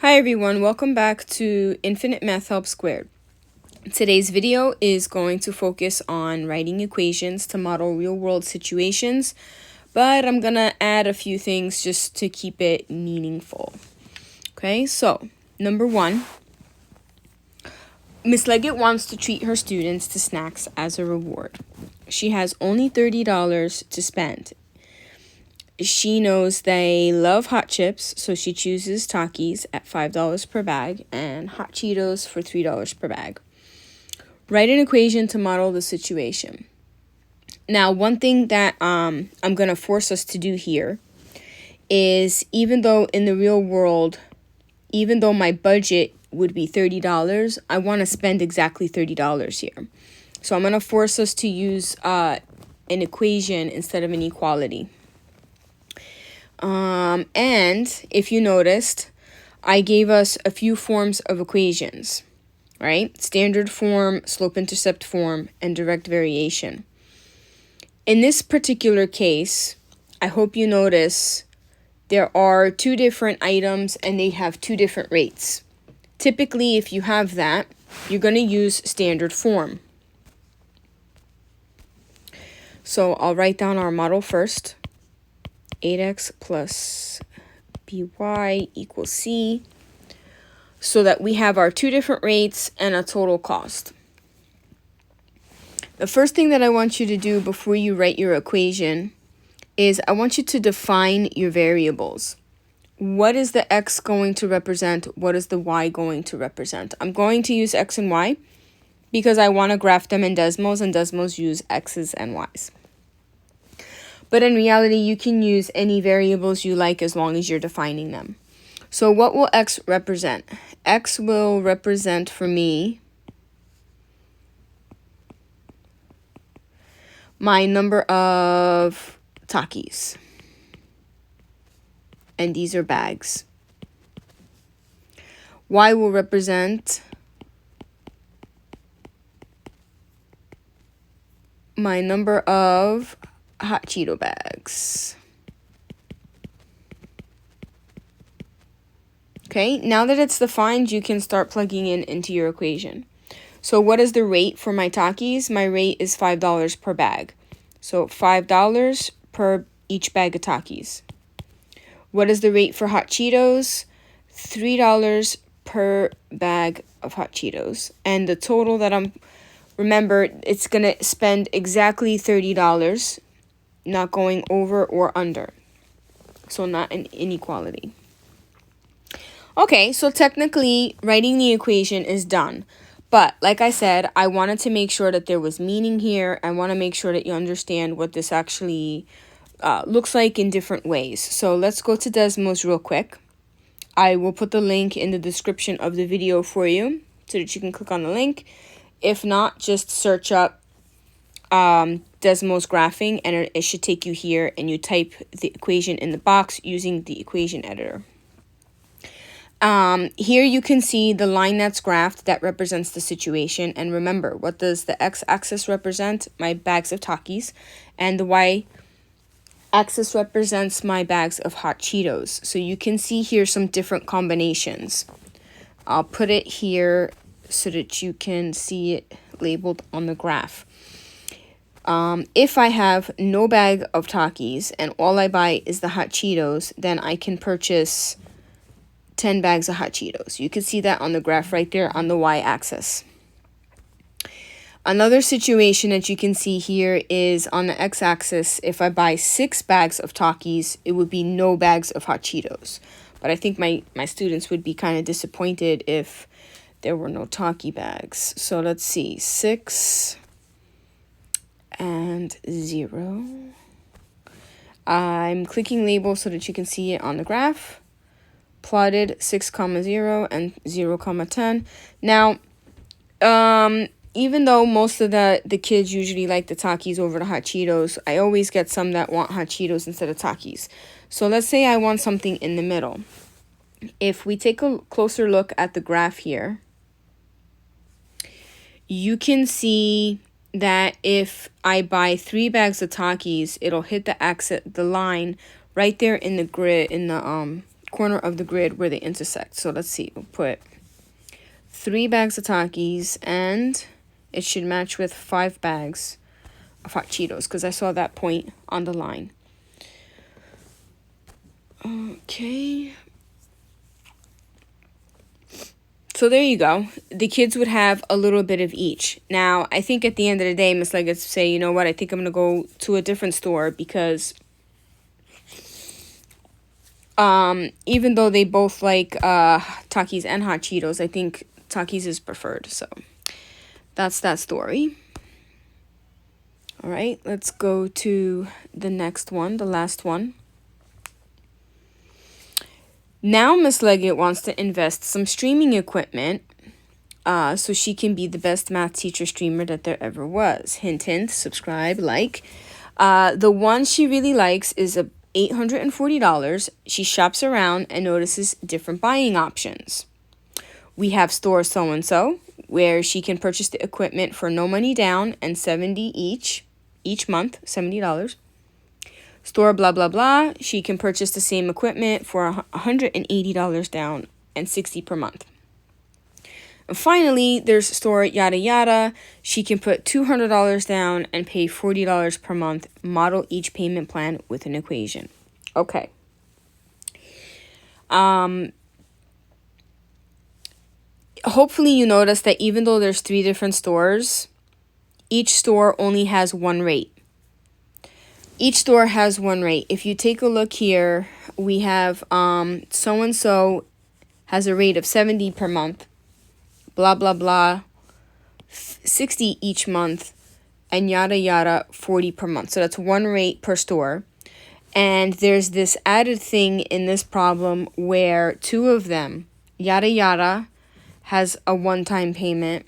Hi everyone, welcome back to Infinite Math Help Squared. Today's video is going to focus on writing equations to model real-world situations, but I'm gonna add a few things just to keep it meaningful. Okay, so number one, Miss Leggett wants to treat her students to snacks as a reward. She has only $30 to spend. She knows they love hot chips, so she chooses Takis at $5 per bag and Hot Cheetos for $3 per bag. Write an equation to model the situation. Now, one thing that I'm going to force us to do here is, even though in the real world, even though my budget would be $30, I want to spend exactly $30 here. So I'm going to force us to use an equation instead of an equality. And if you noticed, I gave us a few forms of equations, right? Standard form, slope-intercept form, and direct variation. In this particular case, I hope you notice there are two different items and they have two different rates. Typically, if you have that, you're going to use standard form. So I'll write down our model first. 8x plus by equals c, so that we have our two different rates and a total cost. The first thing that I want you to do before you write your equation is I want you to define your variables. What is the x going to represent? What is the y going to represent? I'm going to use x and y because I want to graph them in Desmos, and Desmos use x's and y's. But in reality, you can use any variables you like as long as you're defining them. So what will x represent? X will represent for me my number of Takis. And these are bags. Y will represent my number of Hot Cheeto bags. Okay, now that it's defined, you can start plugging into your equation. So what is the rate for my Takis? My rate is $5 per bag. So $5 per each bag of Takis. What is the rate for Hot Cheetos? $3 per bag of Hot Cheetos. And the total that remember, it's going to spend exactly $30, not going over or under. So not an inequality. Okay, so technically, writing the equation is done. But like I said, I wanted to make sure that there was meaning here. I want to make sure that you understand what this actually looks like in different ways. So let's go to Desmos real quick. I will put the link in the description of the video for you so that you can click on the link. If not, just search up Desmos graphing and it should take you here, and you type the equation in the box using the equation editor. Here you can see the line that's graphed that represents the situation. And remember, what does the x-axis represent? My bags of Takis. And the y-axis represents my bags of Hot Cheetos. So you can see here some different combinations. I'll put it here so that you can see it labeled on the graph. If I have no bag of Takis and all I buy is the Hot Cheetos, then I can purchase 10 bags of Hot Cheetos. You can see that on the graph right there on the y-axis. Another situation that you can see here is on the x-axis. If I buy 6 bags of Takis, it would be no bags of Hot Cheetos. But I think my students would be kind of disappointed if there were no Taki bags. So let's see, 6 and 0. I'm clicking label so that you can see it on the graph. Plotted 6, 0 and 0, 10. Now, even though most of the kids usually like the Takis over the Hot Cheetos, I always get some that want Hot Cheetos instead of Takis. So let's say I want something in the middle. If we take a closer look at the graph here, you can see that if I buy 3 bags of Takis, it'll hit the line right there in the grid, in the corner of the grid where they intersect. So let's see, we'll put 3 bags of Takis, and it should match with 5 bags of hot Cheetos, because I saw that point on the line. Okay. So there you go. The kids would have a little bit of each. Now, I think at the end of the day, Miss Leggett say, you know what, I think I'm going to go to a different store, because even though they both like Takis and hot Cheetos, I think Takis is preferred. So that's that story. All right, let's go to the next one, the last one. Now Miss Leggett wants to invest some streaming equipment so she can be the best math teacher streamer that there ever was. Hint, hint, subscribe, like. The one she really likes is $840. She shops around and notices different buying options. We have store so-and-so, where she can purchase the equipment for no money down and $70 each month, $70. Store blah blah blah, she can purchase the same equipment for $180 down and $60 per month. And finally, there's store yada yada. She can put $200 down and pay $40 per month. Model each payment plan with an equation. Okay. Hopefully you notice that even though there's 3 different stores, each store only has one rate. Each store has one rate. If you take a look here, we have so-and-so has a rate of $70 per month, blah, blah, blah, $60 each month, and yada, yada, $40 per month. So that's one rate per store. And there's this added thing in this problem where 2 of them, yada, yada, has a one-time payment,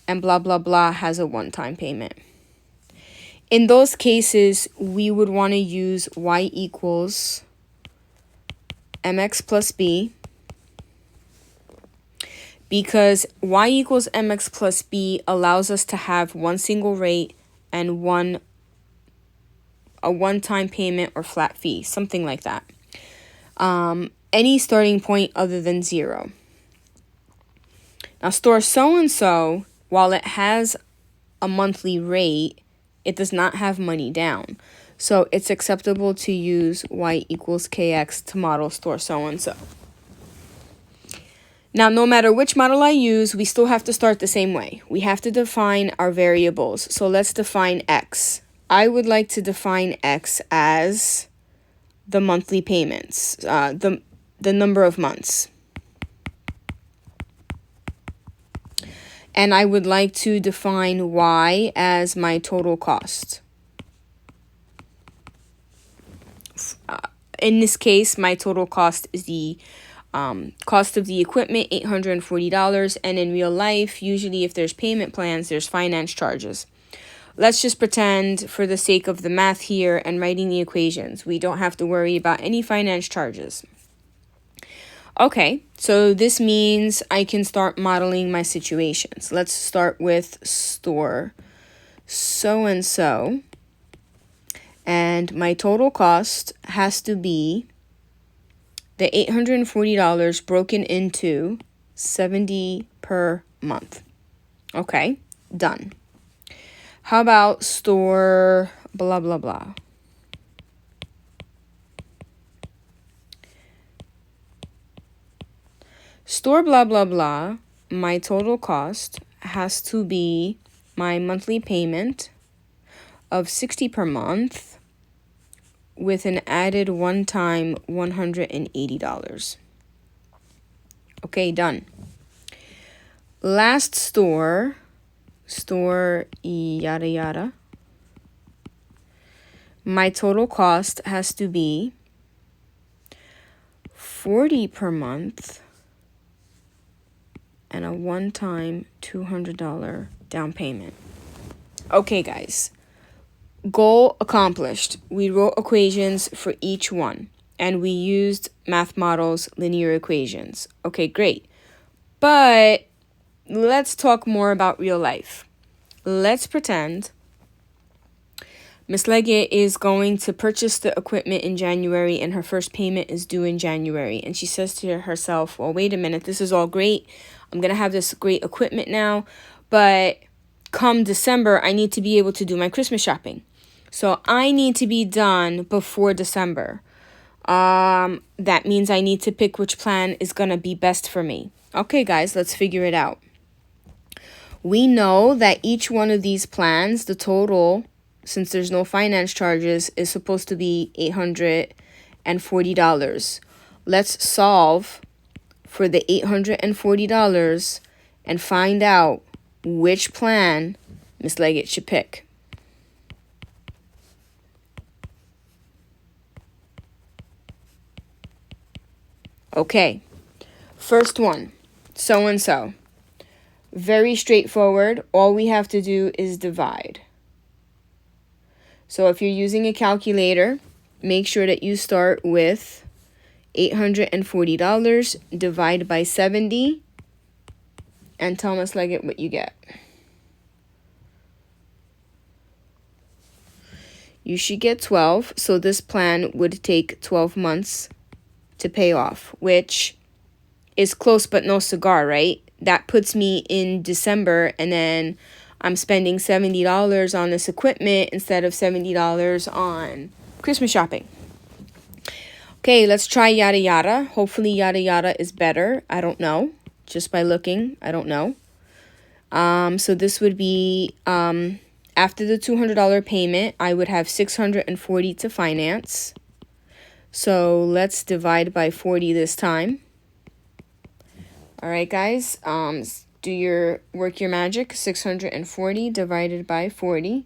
and blah, blah, blah has a one-time payment. In those cases, we would want to use y equals mx plus b, because y equals mx plus b allows us to have one single rate and a one-time payment or flat fee, something like that. Any starting point other than 0. Now, store so-and-so, while it has a monthly rate, it does not have money down. So it's acceptable to use y equals kx to model store so-and-so. Now, no matter which model I use, we still have to start the same way. We have to define our variables. So let's define x. I would like to define x as the monthly payments, the number of months. And I would like to define y as my total cost. In this case, my total cost is the cost of the equipment, $840. And in real life, usually if there's payment plans, there's finance charges. Let's just pretend, for the sake of the math here and writing the equations, we don't have to worry about any finance charges. Okay, so this means I can start modeling my situations. Let's start with store so-and-so. And my total cost has to be the $840 broken into $70 per month. Okay, done. How about store blah, blah, blah? Store blah, blah, blah, my total cost has to be my monthly payment of $60 per month with an added one-time $180. Okay, done. Last store yada yada. My total cost has to be $40 per month and a one-time $200 down payment. Okay, guys. Goal accomplished. We wrote equations for each one, and we used math models, linear equations. Okay, great. But let's talk more about real life. Let's pretend Miss Leggett is going to purchase the equipment in January, and her first payment is due in January. And she says to herself, well, wait a minute, this is all great. I'm going to have this great equipment now, but come December, I need to be able to do my Christmas shopping. So I need to be done before December. That means I need to pick which plan is going to be best for me. Okay, guys, let's figure it out. We know that each one of these plans, the total, since there's no finance charges, is supposed to be $840. Let's solve for the $840 and find out which plan Miss Leggett should pick. Okay, first one, so-and-so. Very straightforward. All we have to do is divide. So if you're using a calculator, make sure that you start with $840, divide by 70, and tell Miss Leggett what you get. You should get 12, so this plan would take 12 months to pay off, which is close but no cigar, right? That puts me in December, and then I'm spending $70 on this equipment instead of $70 on Christmas shopping. Okay, let's try yada yada. Hopefully yada yada is better. I don't know. Just by looking, I don't know. So this would be after the $200 payment, I would have $640 to finance. So let's divide by 40 this time. All right, guys, work your magic. 640 divided by 40,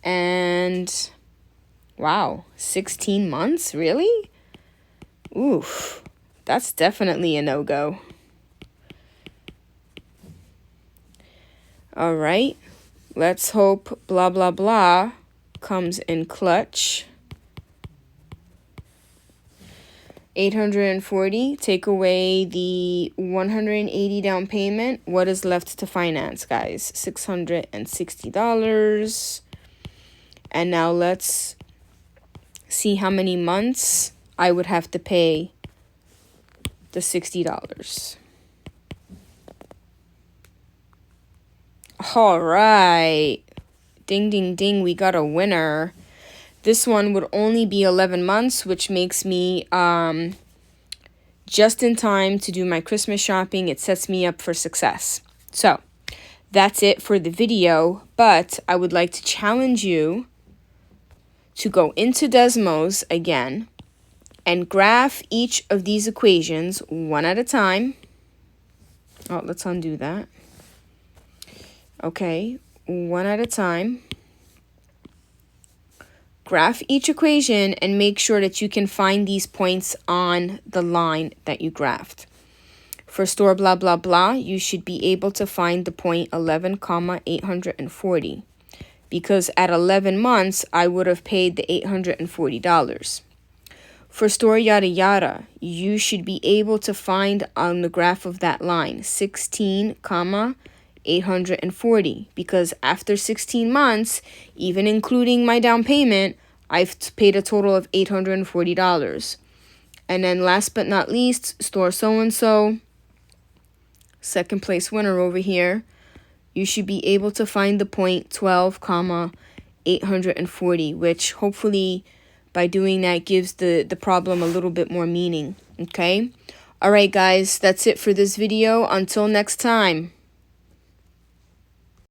and wow, 16 months, really? Oof, that's definitely a no-go. All right, let's hope blah blah blah comes in clutch. 840, take away the 180 down payment. What is left to finance, guys? $660. And now let's see how many months I would have to pay the $60. All right. Ding, ding, ding. We got a winner. This one would only be 11 months, which makes me just in time to do my Christmas shopping. It sets me up for success. So that's it for the video, but I would like to challenge you to go into Desmos again and graph each of these equations one at a time. Oh, let's undo that. Okay, one at a time. Graph each equation and make sure that you can find these points on the line that you graphed. For store blah blah blah, you should be able to find the point 11, 840. Because at 11 months, I would have paid the $840. For store yada yada, you should be able to find on the graph of that line 16, 840, because after 16 months, even including my down payment, I've paid a total of $840. And then last but not least, store so-and-so, second place winner over here, you should be able to find the point 12, 840, which hopefully by doing that gives the problem a little bit more meaning, okay? All right, guys, that's it for this video. Until next time.